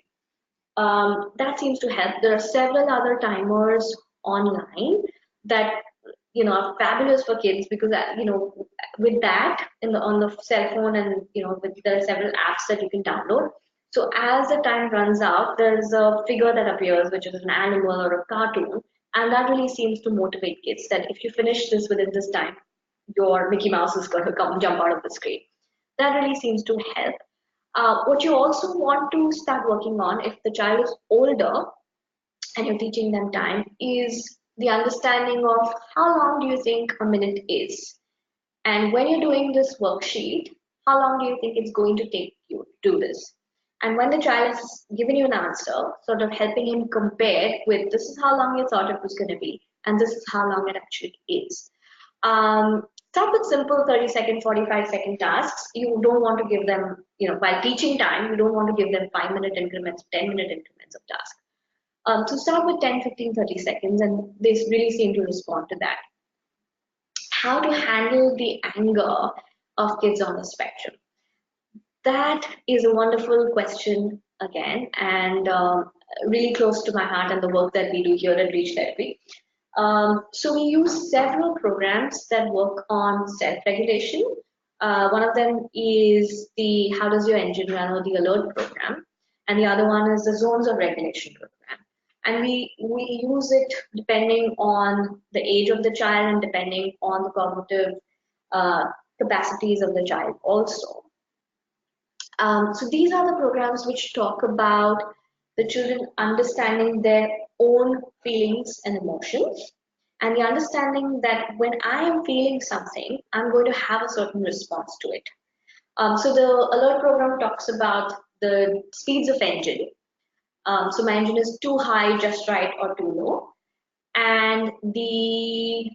That seems to help. There are several other timers online that are fabulous for kids, because with that on the cell phone, and there are several apps that you can download. So as the time runs out, there's a figure that appears, which is an animal or a cartoon, and that really seems to motivate kids that if you finish this within this time, your Mickey Mouse is going to come jump out of the screen. That really seems to help. What you also want to start working on, if the child is older and you're teaching them time, is the understanding of how long do you think a minute is? And when you're doing this worksheet, how long do you think it's going to take you to do this? And when the child has given you an answer, sort of helping him compare with, this is how long you thought it was going to be, and this is how long it actually is. Start with simple 30-second, 45-second tasks. You don't want to give them, while teaching time, you don't want to give them 5-minute increments, 10-minute increments of tasks. So start with 10, 15, 30 seconds, and they really seem to respond to that. How to handle the anger of kids on the spectrum? That is a wonderful question again, and really close to my heart and the work that we do here at Reach Therapy. So we use several programs that work on self-regulation. One of them is the How Does Your Engine Run, or the Alert program, and the other one is the Zones of Regulation program. And we use it depending on the age of the child and depending on the cognitive capacities of the child also. So these are the programs which talk about the children understanding their own feelings and emotions, and the understanding that when I am feeling something, I'm going to have a certain response to it. So the alert program talks about the speeds of engine. So my engine is too high, just right, or too low. And the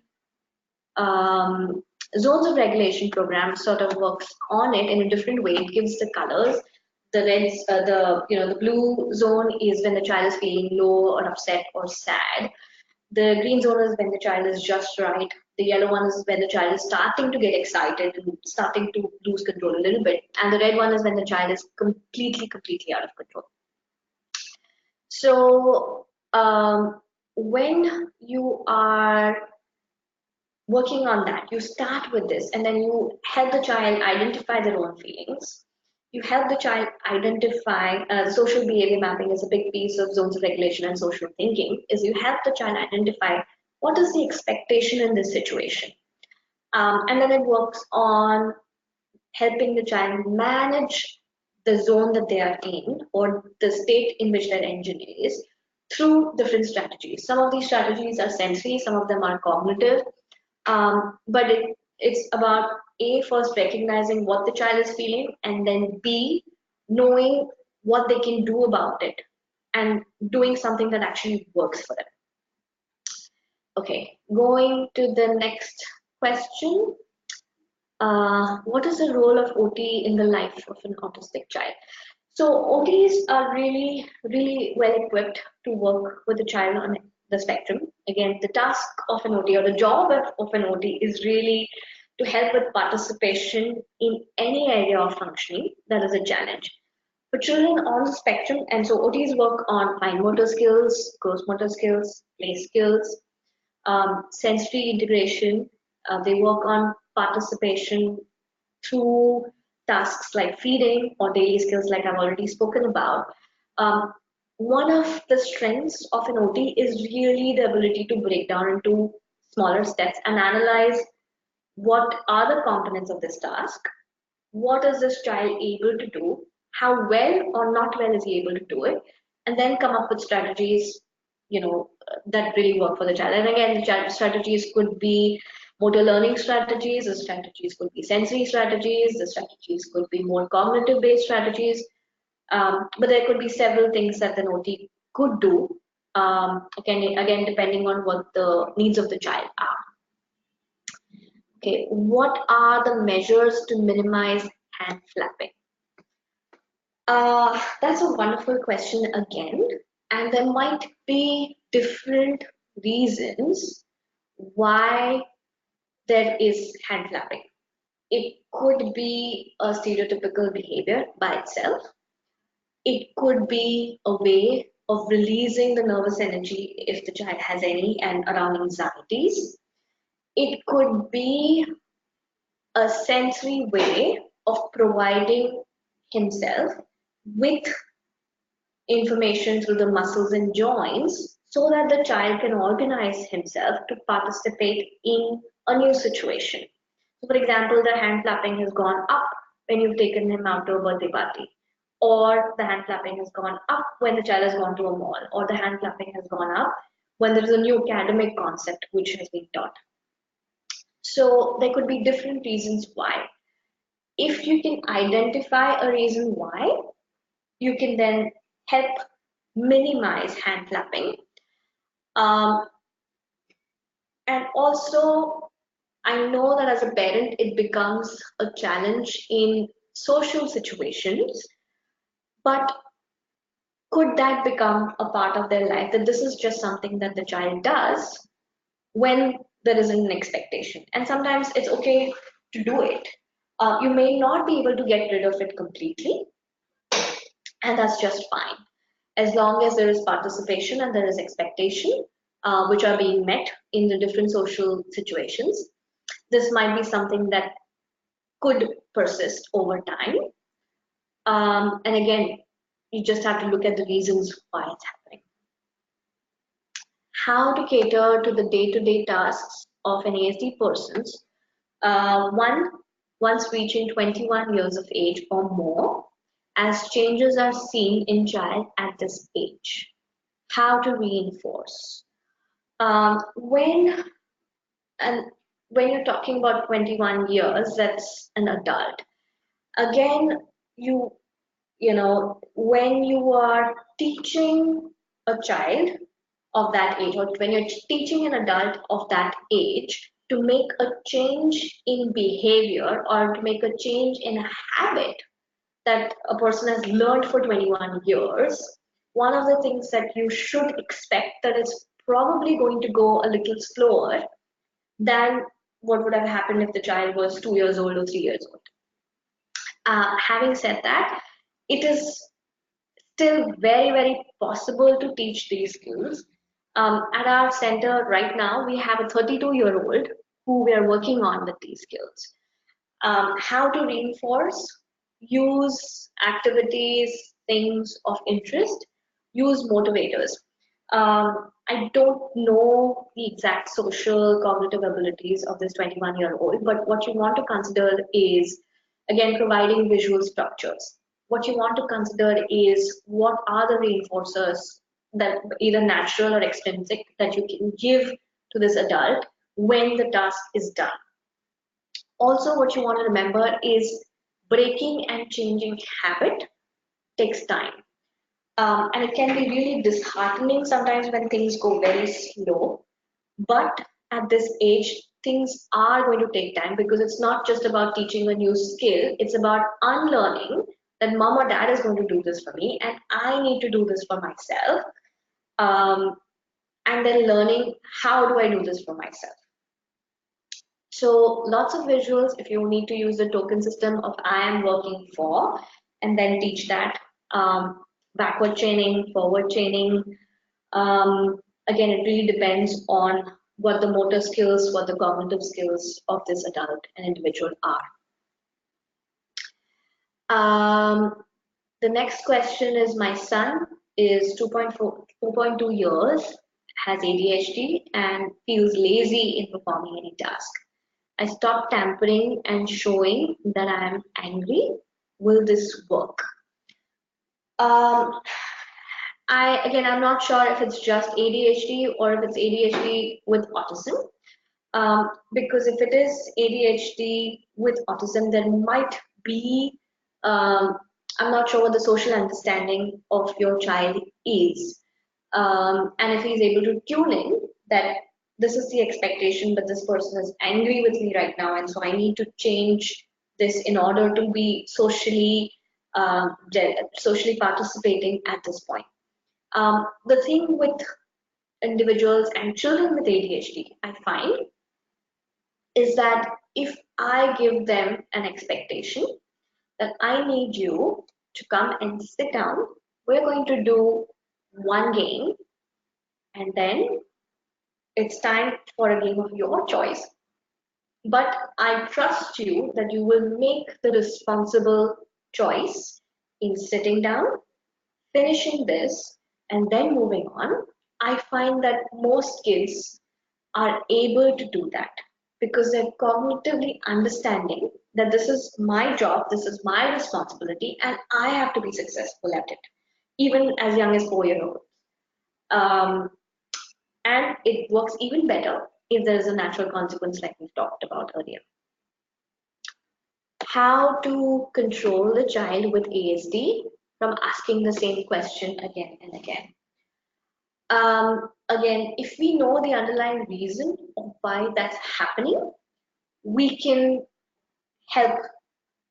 zones of regulation program sort of works on it in a different way. It gives the colors. The reds, the blue zone is when the child is feeling low or upset or sad. The green zone is when the child is just right. The yellow one is when the child is starting to get excited and starting to lose control a little bit. And the red one is when the child is completely out of control. So when you are working on that, you start with this, and then you help the child identify their own feelings. You help the child identify, social behavior mapping is a big piece of zones of regulation and social thinking, is you help the child identify what is the expectation in this situation. And then it works on helping the child manage the zone that they are in, or the state in which their engine is, through different strategies. Some of these strategies are sensory, some of them are cognitive, but it's about A, first recognizing what the child is feeling, and then B, knowing what they can do about it and doing something that actually works for them. Okay, going to the next question. What is the role of OT in the life of an autistic child? So OTs are really well equipped to work with a child on the spectrum. Again, the task of an OT, or the job of an OT, is really to help with participation in any area of functioning that is a challenge. For children on the spectrum, and so OTs work on fine motor skills, gross motor skills, play skills, sensory integration. They work on participation through tasks like feeding or daily skills like I've already spoken about. One of the strengths of an OT is really the ability to break down into smaller steps and analyze what are the components of this task, what is this child able to do, how well or not well is he able to do it, and then come up with strategies that really work for the child. And again, the strategies could be motor learning strategies, the strategies could be sensory strategies, the strategies could be more cognitive based strategies, but there could be several things that the OT could do, again depending on what the needs of the child are. Okay, what are the measures to minimize hand flapping? That's a wonderful question again, and there might be different reasons why there is hand flapping. It could be a stereotypical behavior by itself. It could be a way of releasing the nervous energy if the child has any and around anxieties. It could be a sensory way of providing himself with information through the muscles and joints so that the child can organize himself to participate in a new situation. So for example, the hand clapping has gone up when you've taken him out to a birthday party, or the hand clapping has gone up when the child has gone to a mall, or the hand clapping has gone up when there is a new academic concept which has been taught. So there could be different reasons why. If you can identify a reason why, you can then help minimize hand clapping. Um, and also, I know that as a parent, it becomes a challenge in social situations, but could that become a part of their life? That this is just something that the child does when there isn't an expectation. And sometimes it's okay to do it. You may not be able to get rid of it completely, and that's just fine. As long as there is participation and there is expectation, which are being met in the different social situations, this might be something that could persist over time. And again, you just have to look at the reasons why it's happening. How to cater to the day-to-day tasks of an ASD persons. Once reaching 21 years of age or more, as changes are seen in child at this age. How to reinforce. When and when you're talking about 21 years, that's an adult. Again, you know, when you are teaching a child of that age, or when you're teaching an adult of that age to make a change in behavior or to make a change in a habit that a person has learned for 21 years, one of the things that you should expect that it's probably going to go a little slower than what would have happened if the child was 2 years old or 3 years old. Having said that, it is still very, very possible to teach these skills. At our center right now, we have a 32-year-old who we are working on with these skills. How to reinforce, use activities, things of interest, use motivators. I don't know the exact social cognitive abilities of this 21-year-old, but what you want to consider is, again, providing visual structures. What you want to consider is what are the reinforcers that either natural or extrinsic that you can give to this adult when the task is done. Also, what you want to remember is breaking and changing habit takes time. And it can be really disheartening sometimes when things go very slow. But at this age, things are going to take time because it's not just about teaching a new skill, it's about unlearning that mom or dad is going to do this for me and I need to do this for myself. And then learning how do I do this for myself. So lots of visuals if you need to use the token system of I am working for and then teach that. Backward chaining, forward chaining. Again, it really depends on what the motor skills, what the cognitive skills of this adult and individual are. The next question is, my son is 2.2 years, has ADHD and feels lazy in performing any task. I stopped tampering and showing that I am angry. Will this work? I'm not sure if it's just ADHD or if it's ADHD with autism. Because if it is ADHD with autism, there might be, I'm not sure what the social understanding of your child is. And if he's able to tune in that this is the expectation, but this person is angry with me right now, and so I need to change this in order to be socially participating at this point. The thing with individuals and children with ADHD, I find, is that if I give them an expectation that I need you to come and sit down. We're going to do one game, and then it's time for a game of your choice. But I trust you that you will make the responsible choice in sitting down, finishing this, and then moving on. I find that most kids are able to do that because they're cognitively understanding that this is my job, this is my responsibility, and I have to be successful at it, even as young as 4 years old. Um, and it works even better if there is a natural consequence, like we talked about earlier. How to control the child with ASD from asking the same question again and again. Again, if we know the underlying reason of why that's happening, we can help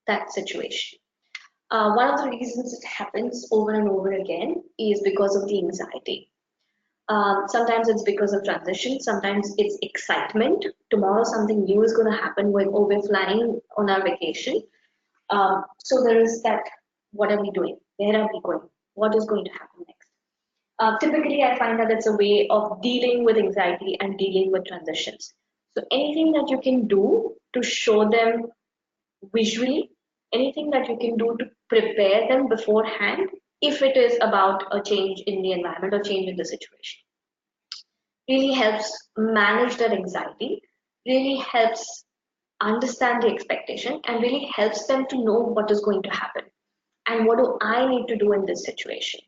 that situation. One of the reasons it happens over and over again is because of the anxiety. Sometimes it's because of transition, sometimes it's excitement. Tomorrow something new is going to happen. We're flying on our vacation. So there is that, what are we doing? Where are we going? What is going to happen next? Typically, I find that it's a way of dealing with anxiety and dealing with transitions. So anything that you can do to show them visually, anything that you can do to prepare them beforehand, if it is about a change in the environment or change in the situation, really helps manage their anxiety, really helps understand the expectation, and really helps them to know what is going to happen and what do I need to do in this situation.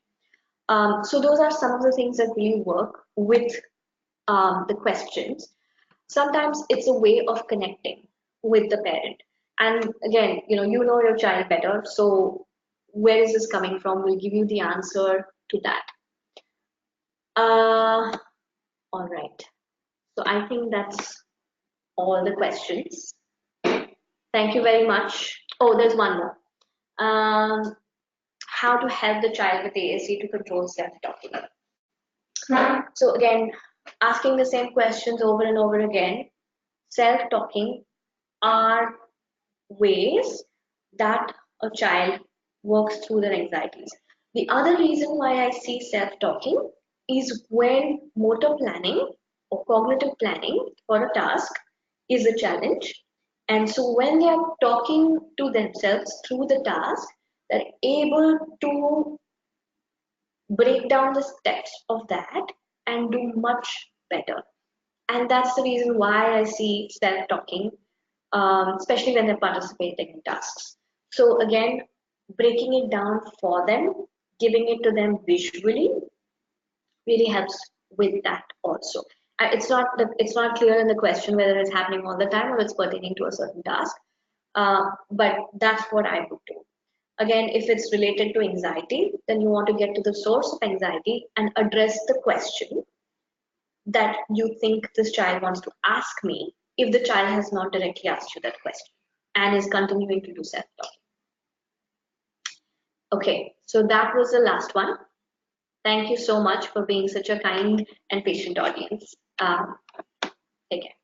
So those are some of the things that really work with the questions. Sometimes it's a way of connecting with the parent. And again, you know your child better. So where is this coming from? We'll give you the answer to that. All right. So I think that's all the questions. Thank you very much. Oh, there's one more. How to help the child with ASD to control self-talking. So again, asking the same questions over and over again. Self-talking are ways that a child works through their anxieties. The other reason why I see self-talking is when motor planning or cognitive planning for a task is a challenge. And so when they are talking to themselves through the task, they're able to break down the steps of that and do much better. And that's the reason why I see self-talking, especially when they're participating in tasks. So again, breaking it down for them, giving it to them visually, really helps with that also. It's not clear in the question whether it's happening all the time or it's pertaining to a certain task, but that's what I would do. Again, if it's related to anxiety, then you want to get to the source of anxiety and address the question that you think this child wants to ask me if the child has not directly asked you that question and is continuing to do self-talk. Okay, so that was the last one. Thank you so much for being such a kind and patient audience. Take care.